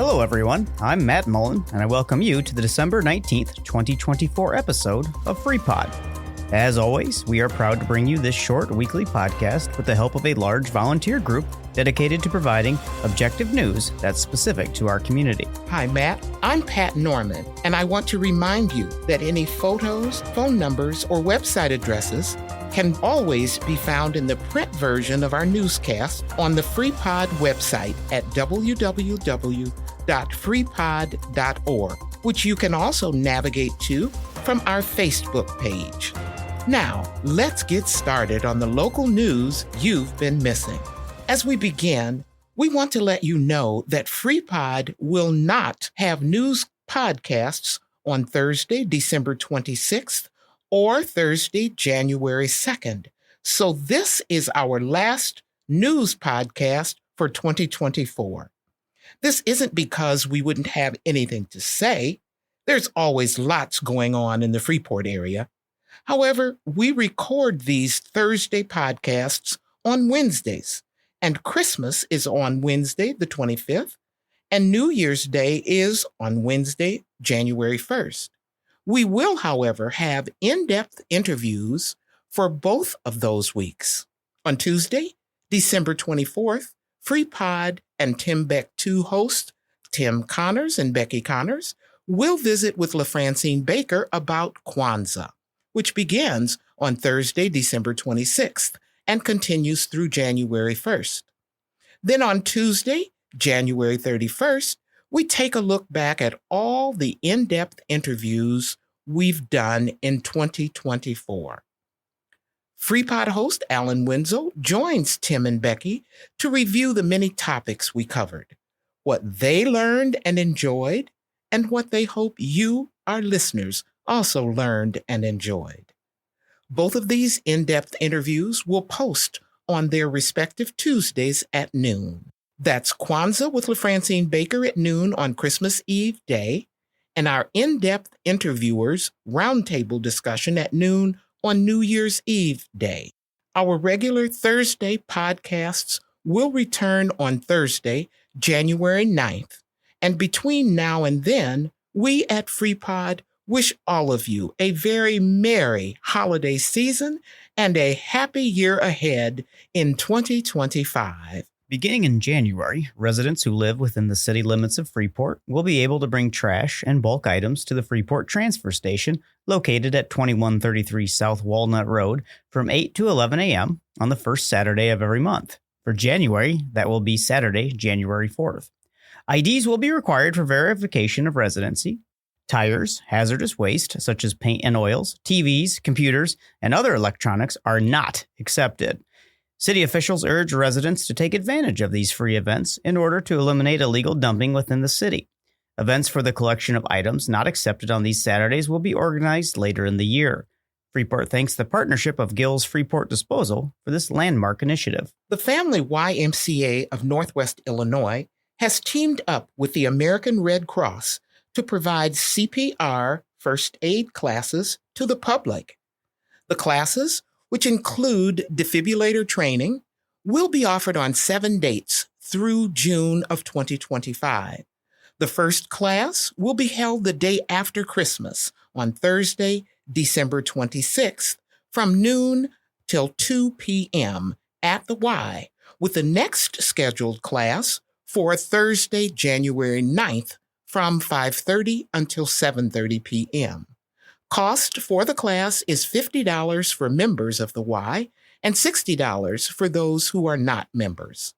Hello, everyone. I'm Matt Mullen, and I welcome you to the December 19th, 2024 episode of FREEPOD. As always, we are proud to bring you this short weekly podcast with the help of a large volunteer group dedicated to providing objective news that's specific to our community. Hi, Matt. I'm Pat Norman, and I want to remind you that any photos, phone numbers, or website addresses can always be found in the print version of our newscast on the FREEPOD website at www.freepod.org, which you can also navigate to from our Facebook page. Now, let's get started on the local news you've been missing. As we begin, we want to let you know that FREEPOD will not have news podcasts on Thursday, December 26th, or Thursday, January 2nd. So this is our last news podcast for 2024. This isn't because we wouldn't have anything to say. There's always lots going on in the Freeport area. However, we record these Thursday podcasts on Wednesdays, and Christmas is on Wednesday, the 25th, and New Year's Day is on Wednesday, January 1st. We will, however, have in-depth interviews for both of those weeks. On Tuesday, December 24th, FREEPOD and Tim Beck 2 hosts, Tim Connors and Becky Connors, will visit with LaFrancine Baker about Kwanzaa, which begins on Thursday, December 26th, and continues through January 1st. Then on Tuesday, January 31st, we take a look back at all the in-depth interviews we've done in 2024. FREEPOD host Alan Wenzel joins Tim and Becky to review the many topics we covered, what they learned and enjoyed, and what they hope you, our listeners, also learned and enjoyed. Both of these in-depth interviews will post on their respective Tuesdays at noon. That's Kwanzaa with LaFrancine Baker at noon on Christmas Eve Day, and our in-depth interviewers roundtable discussion at noon on New Year's Eve Day. Our regular Thursday podcasts will return on Thursday, January 9th, and between now and then, we at FREEPOD wish all of you a very merry holiday season and a happy year ahead in 2025. Beginning in January, residents who live within the city limits of Freeport will be able to bring trash and bulk items to the Freeport Transfer Station located at 2133 South Walnut Road from 8 to 11 a.m. on the first Saturday of every month. For January, that will be Saturday, January 4th. IDs will be required for verification of residency. Tires, hazardous waste such as paint and oils, TVs, computers, and other electronics are not accepted. City officials urge residents to take advantage of these free events in order to eliminate illegal dumping within the city. Events for the collection of items not accepted on these Saturdays will be organized later in the year. Freeport thanks the partnership of Gill's Freeport Disposal for this landmark initiative. The Family YMCA of Northwest Illinois has teamed up with the American Red Cross to provide CPR first aid classes to the public. The classes, which include defibrillator training, will be offered on 7 dates through June of 2025. The first class will be held the day after Christmas on Thursday, December 26th, from noon till 2 p.m. at the Y, with the next scheduled class for Thursday, January 9th, from 5:30 until 7:30 p.m. Cost for the class is $50 for members of the Y and $60 for those who are not members.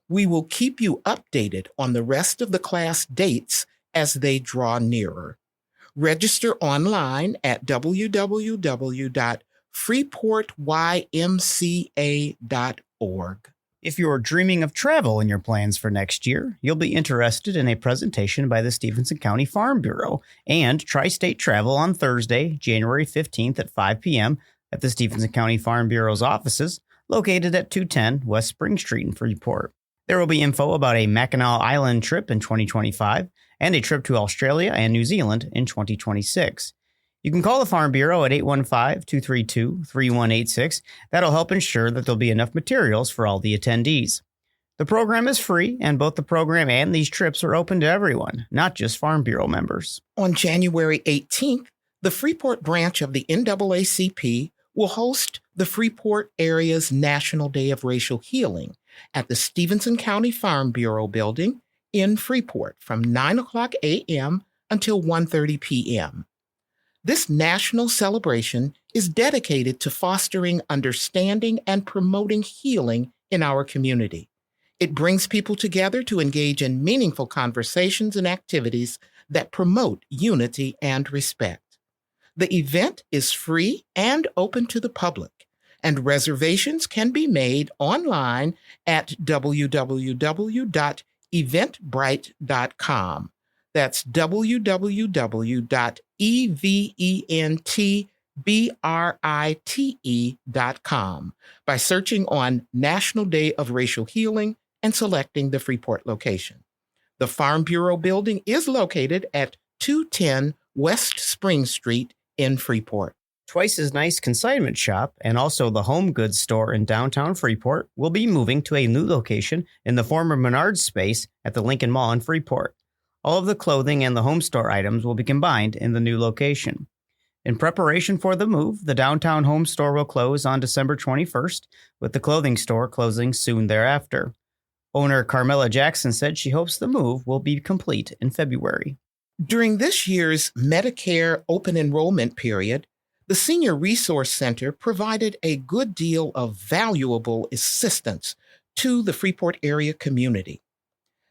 We will keep you updated on the rest of the class dates as they draw nearer. Register online at www.freeportymca.org. If you're dreaming of travel in your plans for next year, you'll be interested in a presentation by the Stephenson County Farm Bureau and Tri-State Travel on Thursday, January 15th at 5 p.m. at the Stephenson County Farm Bureau's offices, located at 210 West Spring Street in Freeport. There will be info about a Mackinac Island trip in 2025 and a trip to Australia and New Zealand in 2026. You can call the Farm Bureau at 815-232-3186. That'll help ensure that there'll be enough materials for all the attendees. The program is free, and both the program and these trips are open to everyone, not just Farm Bureau members. On January 18th, the Freeport branch of the NAACP will host the Freeport area's National Day of Racial Healing at the Stevenson County Farm Bureau building in Freeport from 9 o'clock a.m. until 1:30 p.m. This national celebration is dedicated to fostering understanding and promoting healing in our community. It brings people together to engage in meaningful conversations and activities that promote unity and respect. The event is free and open to the public, and reservations can be made online at www.eventbrite.com. That's www.eventbrite.com by searching on National Day of Racial Healing and selecting the Freeport location. The Farm Bureau building is located at 210 West Spring Street in Freeport. Twice as Nice Consignment Shop and also the Home Goods store in downtown Freeport will be moving to a new location in the former Menards space at the Lincoln Mall in Freeport. All of the clothing and the home store items will be combined in the new location. In preparation for the move, the downtown home store will close on December 21st, with the clothing store closing soon thereafter. Owner Carmela Jackson said she hopes the move will be complete in February. During this year's Medicare open enrollment period, the Senior Resource Center provided a good deal of valuable assistance to the Freeport area community.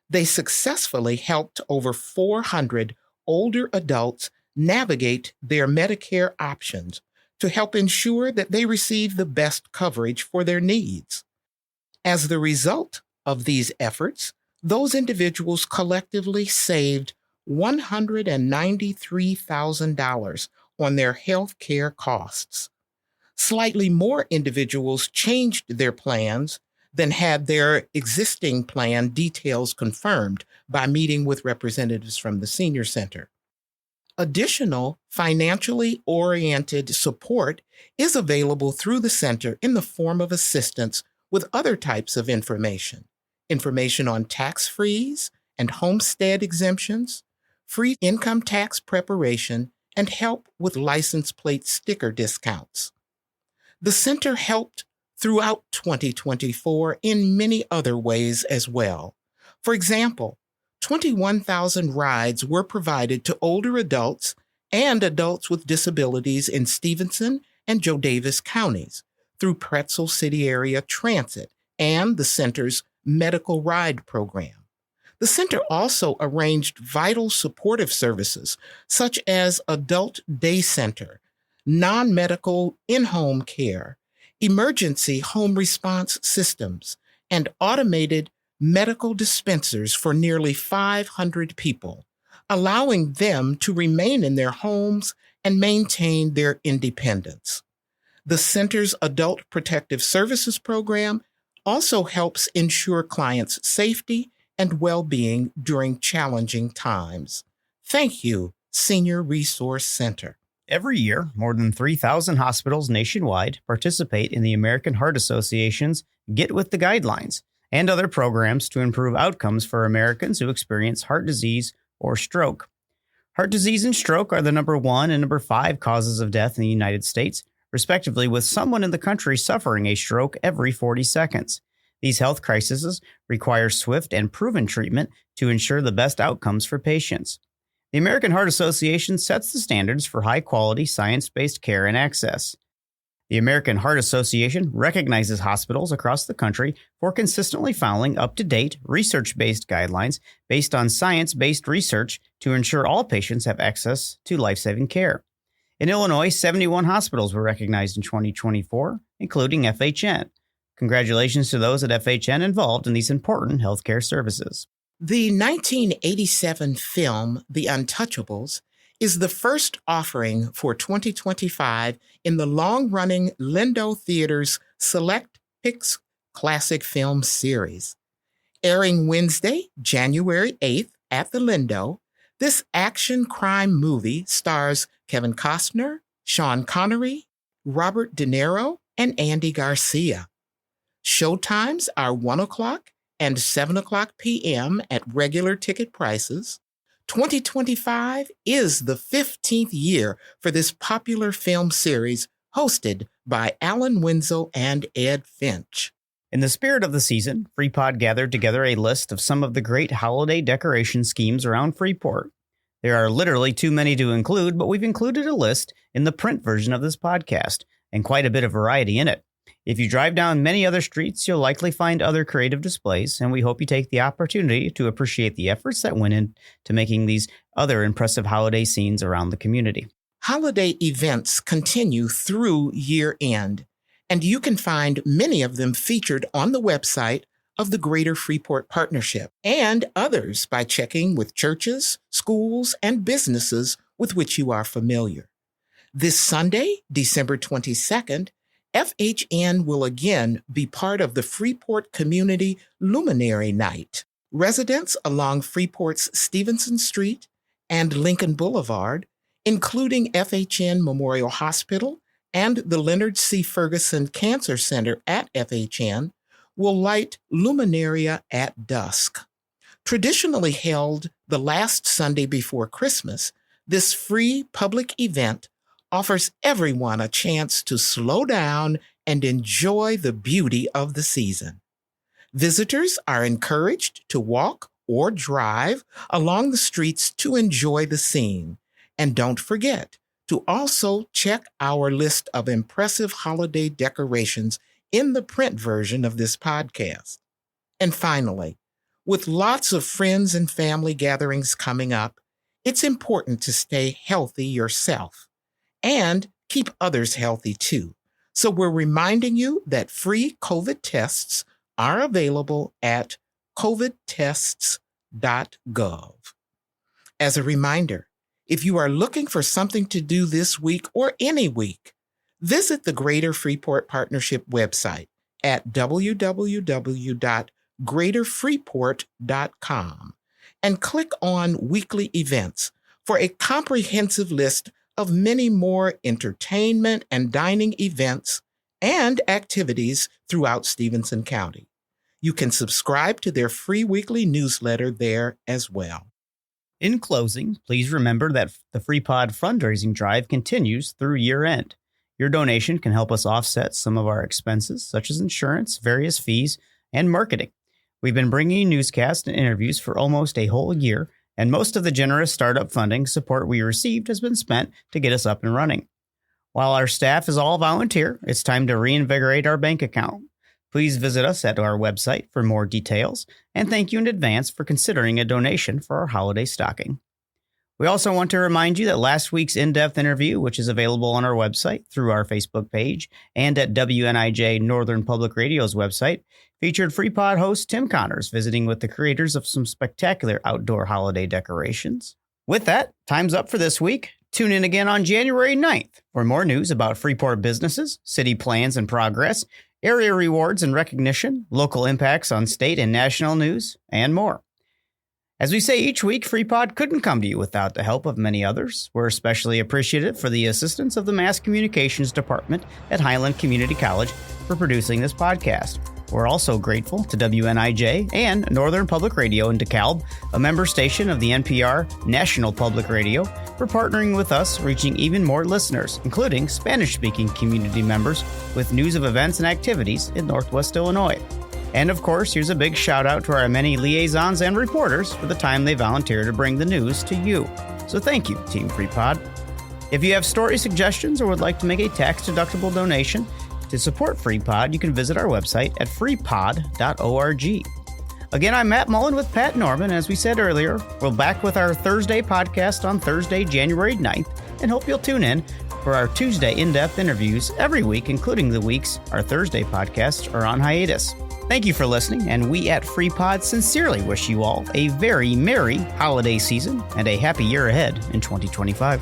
They successfully helped over 400 older adults navigate their Medicare options to help ensure that they receive the best coverage for their needs. As the result of these efforts, those individuals collectively saved $193,000 on their health care costs. Slightly more individuals changed their plans than had their existing plan details confirmed by meeting with representatives from the Senior Center. Additional financially oriented support is available through the center in the form of assistance with other types of information on tax-frees and homestead exemptions, free income tax preparation, and help with license plate sticker discounts. The center helped throughout 2024 in many other ways as well. For example, 21,000 rides were provided to older adults and adults with disabilities in Stevenson and Joe Davis counties through Pretzel City Area Transit and the center's medical ride program. The center also arranged vital supportive services such as adult day center, non-medical in-home care, emergency home response systems, and automated medical dispensers for nearly 500 people, allowing them to remain in their homes and maintain their independence. The center's Adult Protective Services program also helps ensure clients' safety and well-being during challenging times. Thank you, Senior Resource Center. Every year, more than 3,000 hospitals nationwide participate in the American Heart Association's Get With the Guidelines and other programs to improve outcomes for Americans who experience heart disease or stroke. Heart disease and stroke are the number 1 and number 5 causes of death in the United States, respectively, with someone in the country suffering a stroke every 40 seconds. These health crises require swift and proven treatment to ensure the best outcomes for patients. The American Heart Association sets the standards for high-quality, science-based care and access. The American Heart Association recognizes hospitals across the country for consistently following up-to-date, research-based guidelines based on science-based research to ensure all patients have access to life-saving care. In Illinois, 71 hospitals were recognized in 2024, including FHN. Congratulations to those at FHN involved in these important healthcare services. The 1987 film, The Untouchables, is the first offering for 2025 in the long-running Lindo Theater's Select Picks Classic Film Series. Airing Wednesday, January 8th at the Lindo, this action crime movie stars Kevin Costner, Sean Connery, Robert De Niro, and Andy Garcia. Showtimes are 1 o'clock and 7 o'clock p.m. at regular ticket prices. 2025 is the 15th year for this popular film series hosted by Alan Wenzel and Ed Finch. In the spirit of the season, FREEPOD gathered together a list of some of the great holiday decoration schemes around Freeport. There are literally too many to include, but we've included a list in the print version of this podcast, and quite a bit of variety in it. If you drive down many other streets, you'll likely find other creative displays, and we hope you take the opportunity to appreciate the efforts that went into making these other impressive holiday scenes around the community. Holiday events continue through year end, and you can find many of them featured on the website of the Greater Freeport Partnership and others by checking with churches, schools, and businesses with which you are familiar. This Sunday, December 22nd, FHN will again be part of the Freeport Community Luminaria Night. Residents along Freeport's Stevenson Street and Lincoln Boulevard, including FHN Memorial Hospital and the Leonard C. Ferguson Cancer Center at FHN, will light Luminaria at dusk. Traditionally held the last Sunday before Christmas, this free public event offers everyone a chance to slow down and enjoy the beauty of the season. Visitors are encouraged to walk or drive along the streets to enjoy the scene. And don't forget to also check our list of impressive holiday decorations in the print version of this podcast. And finally, with lots of friends and family gatherings coming up, it's important to stay healthy yourself and keep others healthy too. So we're reminding you that free COVID tests are available at covidtests.gov. As a reminder, if you are looking for something to do this week or any week, visit the Greater Freeport Partnership website at www.greaterfreeport.com and click on Weekly Events for a comprehensive list of many more entertainment and dining events and activities throughout Stevenson County. You can subscribe to their free weekly newsletter there as well. In closing, please remember that the FREEPOD fundraising drive continues through year end. Your donation can help us offset some of our expenses, such as insurance, various fees, and marketing. We've been bringing you newscasts and interviews for almost a whole year, and most of the generous startup funding support we received has been spent to get us up and running. While our staff is all volunteer, it's time to reinvigorate our bank account. Please visit us at our website for more details, and thank you in advance for considering a donation for our holiday stocking. We also want to remind you that last week's in-depth interview, which is available on our website through our Facebook page and at WNIJ Northern Public Radio's website, featured FREEPOD host Tim Connors visiting with the creators of some spectacular outdoor holiday decorations. With that, time's up for this week. Tune in again on January 9th for more news about Freeport businesses, city plans and progress, area rewards and recognition, local impacts on state and national news, and more. As we say each week, FREEPOD couldn't come to you without the help of many others. We're especially appreciative for the assistance of the Mass Communications Department at Highland Community College for producing this podcast. We're also grateful to WNIJ and Northern Public Radio in DeKalb, a member station of the NPR National Public Radio, for partnering with us, reaching even more listeners, including Spanish-speaking community members, with news of events and activities in Northwest Illinois. And of course, here's a big shout out to our many liaisons and reporters for the time they volunteer to bring the news to you. So thank you, Team FREEPOD. If you have story suggestions or would like to make a tax-deductible donation to support FREEPOD, you can visit our website at freepod.org. Again, I'm Matt Mullen with Pat Norman. As we said earlier, we're back with our Thursday podcast on Thursday, January 9th, and hope you'll tune in for our Tuesday in-depth interviews every week, including the weeks our Thursday podcasts are on hiatus. Thank you for listening, and we at FREEPOD sincerely wish you all a very merry holiday season and a happy year ahead in 2025.